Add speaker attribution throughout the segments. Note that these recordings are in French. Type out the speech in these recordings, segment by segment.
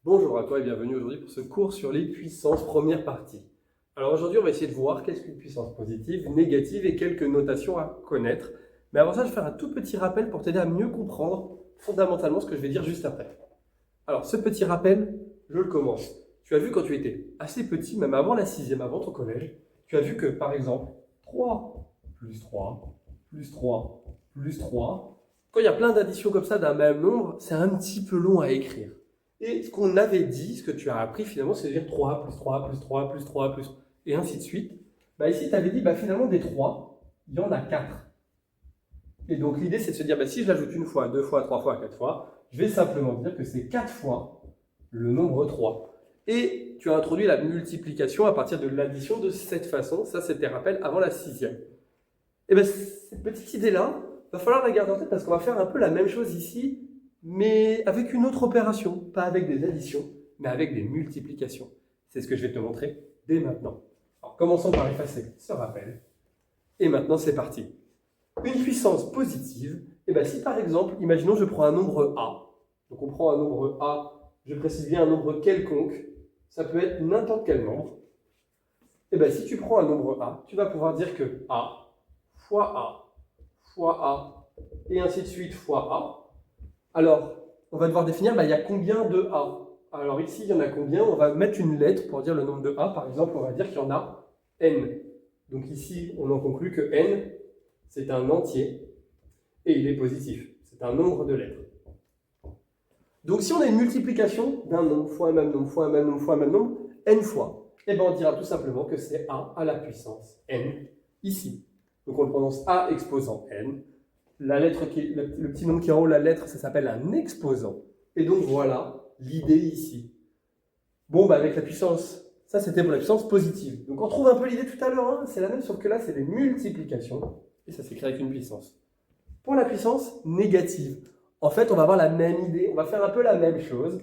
Speaker 1: Bonjour à toi et bienvenue aujourd'hui pour ce cours sur les puissances, première partie. Alors aujourd'hui, on va essayer de voir qu'est-ce qu'une puissance positive, négative et quelques notations à connaître. Mais avant ça, je vais faire un tout petit rappel pour t'aider à mieux comprendre fondamentalement ce que je vais dire juste après. Alors ce petit rappel, je le commence. Tu as vu quand tu étais assez petit, même avant la sixième, avant ton collège, tu as vu que par exemple, 3 plus 3 plus 3 plus 3, quand il y a plein d'additions comme ça d'un même nombre, c'est un petit peu long à écrire. Et ce qu'on avait dit, ce que tu as appris finalement, c'est de dire 3 plus 3 plus 3 plus 3 plus, et ainsi de suite. Ici, tu avais dit, finalement, des 3, il y en a 4. Et donc l'idée, c'est de se dire, si je l'ajoute une fois, deux fois, trois fois, quatre fois, je vais simplement dire que c'est 4 fois le nombre 3. Et tu as introduit la multiplication à partir de l'addition de cette façon. Ça, c'était rappel avant la sixième. Et cette petite idée-là, il va falloir la garder en tête parce qu'on va faire un peu la même chose ici, mais avec une autre opération. Pas avec des additions, mais avec des multiplications. C'est ce que je vais te montrer dès maintenant. Alors, commençons par effacer ce rappel. Et maintenant, c'est parti. Une puissance positive, si par exemple, imaginons je prends un nombre A. Donc on prend un nombre A, je précise bien un nombre quelconque, ça peut être n'importe quel nombre. Si tu prends un nombre A, tu vas pouvoir dire que A fois A, et ainsi de suite fois A. Alors, on va devoir définir, il y a combien de A. Alors ici, il y en a combien? On va mettre une lettre pour dire le nombre de A. Par exemple, on va dire qu'il y en a N. Donc ici, on en conclut que N, c'est un entier, et il est positif. C'est un nombre de lettres. Donc si on a une multiplication d'un nombre fois un même nombre, fois un même nombre, fois un même nombre, N fois, on dira tout simplement que c'est A à la puissance N, ici. Donc on le prononce A exposant N. La lettre le petit nombre qui est en haut, la lettre, ça s'appelle un exposant. Et donc voilà l'idée ici. Bon, avec la puissance, ça c'était pour la puissance positive. Donc on trouve un peu l'idée tout à l'heure, c'est la même, sauf que là c'est des multiplications, et ça s'écrit avec une puissance. Pour la puissance négative, en fait on va avoir la même idée, on va faire un peu la même chose,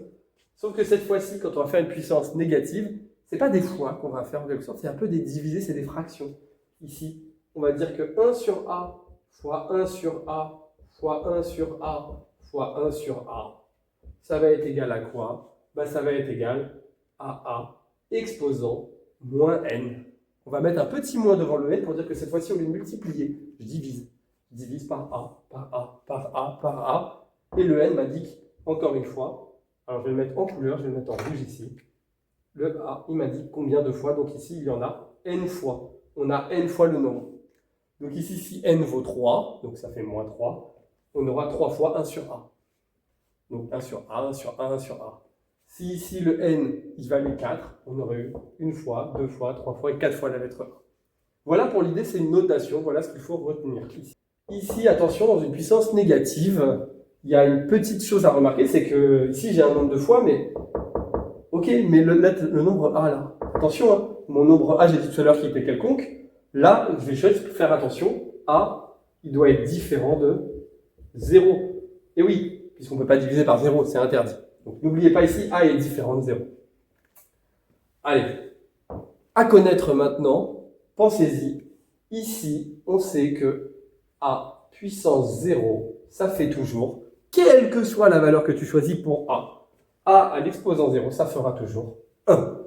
Speaker 1: sauf que cette fois-ci, quand on va faire une puissance négative, c'est pas des fois qu'on va faire en quelque sorte, c'est un peu des divisés, c'est des fractions. Ici, on va dire que 1 sur A fois 1 sur A fois 1 sur A fois 1 sur A, ça va être égal à quoi? Ça va être égal à A exposant moins N. On va mettre un petit moins devant le N pour dire que cette fois-ci, au lieu de multiplier, je divise. Je divise par A, par A, par A, par A. Et le N m'indique, encore une fois, alors je vais le mettre en couleur, je vais le mettre en rouge ici. Le A, il m'indique combien de fois. Donc ici, il y en a N fois. On a N fois le nombre. Donc ici, si N vaut 3, donc ça fait moins 3, on aura 3 fois 1 sur A. Donc 1 sur A, 1 sur A, 1 sur A. Si ici le N, il valait 4, on aurait eu une fois, deux fois, trois fois et 4 fois la lettre A. Voilà pour l'idée, c'est une notation, voilà ce qu'il faut retenir ici. Ici, attention, dans une puissance négative, il y a une petite chose à remarquer, c'est que ici j'ai un nombre de fois, mais ok, mais le nombre A là, attention, mon nombre A, j'ai dit tout à l'heure qu'il était quelconque, là, je vais juste faire attention, A, il doit être différent de 0. Et oui, puisqu'on ne peut pas diviser par 0, c'est interdit. Donc n'oubliez pas ici, A est différent de 0. Allez, à connaître maintenant, pensez-y. Ici, on sait que A puissance 0, ça fait toujours, quelle que soit la valeur que tu choisis pour A à l'exposant 0, ça fera toujours 1.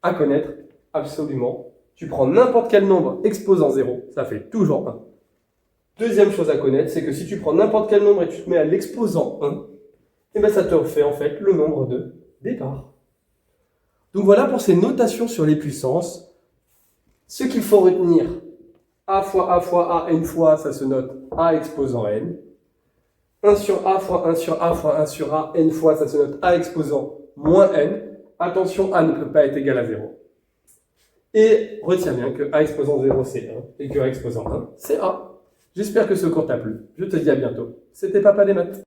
Speaker 1: À connaître, absolument. Tu prends n'importe quel nombre exposant 0, ça fait toujours 1. Deuxième chose à connaître, c'est que si tu prends n'importe quel nombre et tu te mets à l'exposant 1, ça te fait en fait le nombre de départ. Donc voilà pour ces notations sur les puissances. Ce qu'il faut retenir, A fois A, N fois, ça se note A exposant N. 1 sur A fois 1 sur A fois 1 sur A, N fois, ça se note A exposant moins N. Attention, A ne peut pas être égal à 0. Et retiens bien que A exposant 0, c'est 1, et que A exposant 1, c'est A. J'espère que ce cours t'a plu. Je te dis à bientôt. C'était Papa des maths.